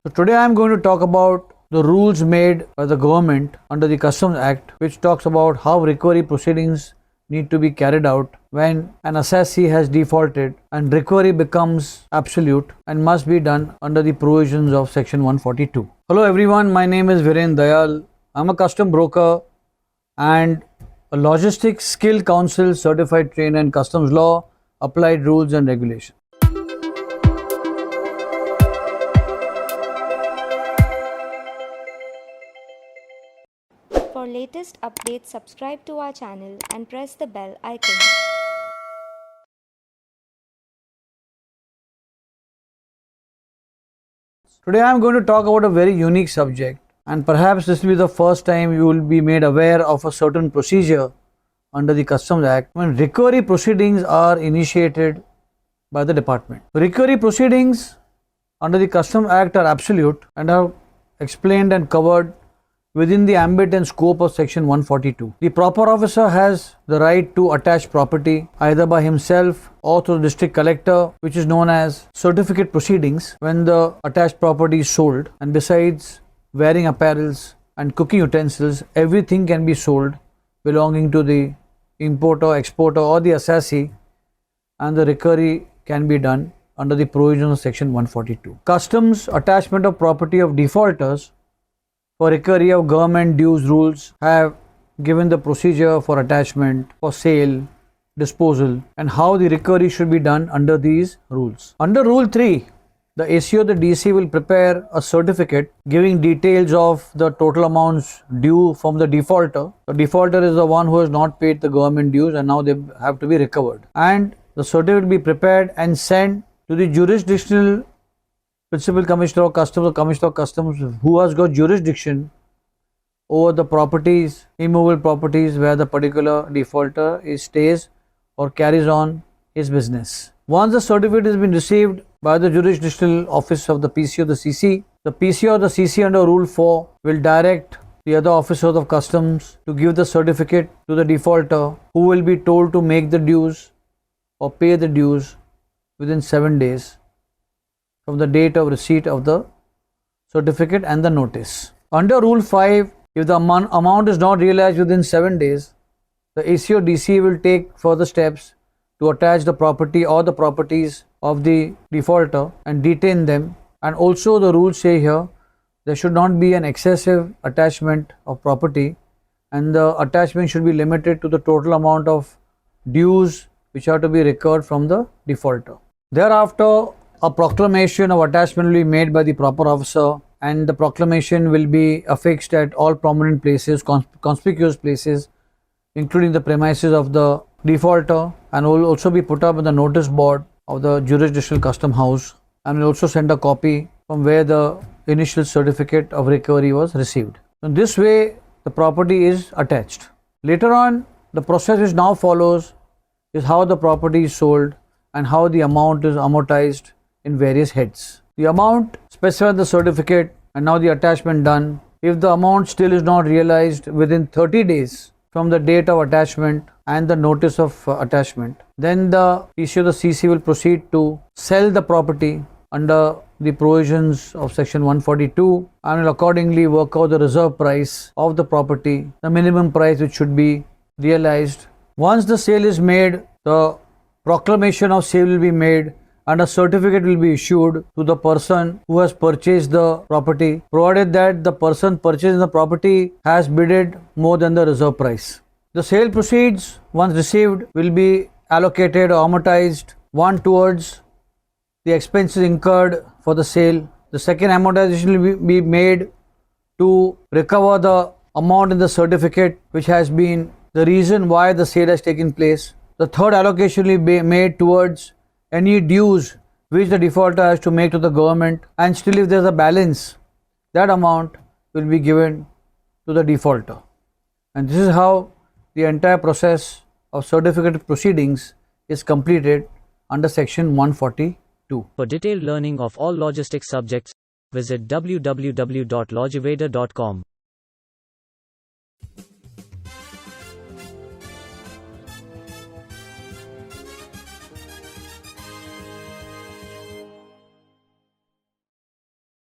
So today I am going to talk about the rules made by the government under the Customs Act, which talks about how recovery proceedings need to be carried out when an assessee has defaulted and recovery becomes absolute and must be done under the provisions of section 142. Hello everyone, my name is Viren Dayal. I'm a custom broker and a logistics skill council certified trainer in customs law, applied rules and regulations. For latest updates, subscribe to our channel and press the bell icon. Today I am going to talk about a very unique subject, and perhaps this will be the first time you will be made aware of a certain procedure under the Customs Act when recovery proceedings are initiated by the department. Recovery proceedings under the Customs Act are absolute and are explained and covered within the ambit and scope of section 142. The proper officer has the right to attach property either by himself or through the district collector, which is known as certificate proceedings, when the attached property is sold. And besides wearing apparels and cooking utensils, everything can be sold belonging to the importer, exporter or the assessee, and the recovery can be done under the provisions of section 142. Customs attachment of property of defaulters for recovery of government dues rules have given the procedure for attachment, for sale, disposal, and how the recovery should be done under these rules. Under Rule 3, the ACO, the DC will prepare a certificate giving details of the total amounts due from the defaulter. The defaulter is the one who has not paid the government dues and now they have to be recovered. And the certificate will be prepared and sent to the jurisdictional Principal Commissioner of Customs or Commissioner of Customs who has got jurisdiction over the properties, immovable properties where the particular defaulter stays or carries on his business. Once the certificate has been received by the jurisdictional office of the PC or the CC, the PC or the CC under Rule 4 will direct the other officers of Customs to give the certificate to the defaulter, who will be told to make the dues or pay the dues within 7 days from the date of receipt of the certificate and the notice. Under Rule 5, if the amount is not realized within 7 days, the ACO DC will take further steps to attach the property or the properties of the defaulter and detain them. And also the rules say here there should not be an excessive attachment of property, and the attachment should be limited to the total amount of dues which are to be recovered from the defaulter. Thereafter, a proclamation of attachment will be made by the proper officer, and the proclamation will be affixed at all prominent places, conspicuous places, including the premises of the defaulter, and will also be put up on the notice board of the jurisdictional custom house, and will also send a copy from where the initial certificate of recovery was received. In this way, the property is attached. Later on, the process which now follows is how the property is sold and how the amount is amortized in various heads. The amount specified in the certificate and now the attachment done. If the amount still is not realized within 30 days from the date of attachment and the notice of attachment, then the PC or the CC will proceed to sell the property under the provisions of section 142 and will accordingly work out the reserve price of the property, the minimum price which should be realized. Once the sale is made, the proclamation of sale will be made and a certificate will be issued to the person who has purchased the property, provided that the person purchasing the property has bidded more than the reserve price. The sale proceeds, once received, will be allocated or amortized, one towards the expenses incurred for the sale. The second amortization will be made to recover the amount in the certificate which has been the reason why the sale has taken place. The third allocation will be made towards any dues which the defaulter has to make to the government, and still if there is a balance, that amount will be given to the defaulter. And this is how the entire process of certificate proceedings is completed under section 142. For detailed learning of all logistics subjects, visit www.logiveda.com.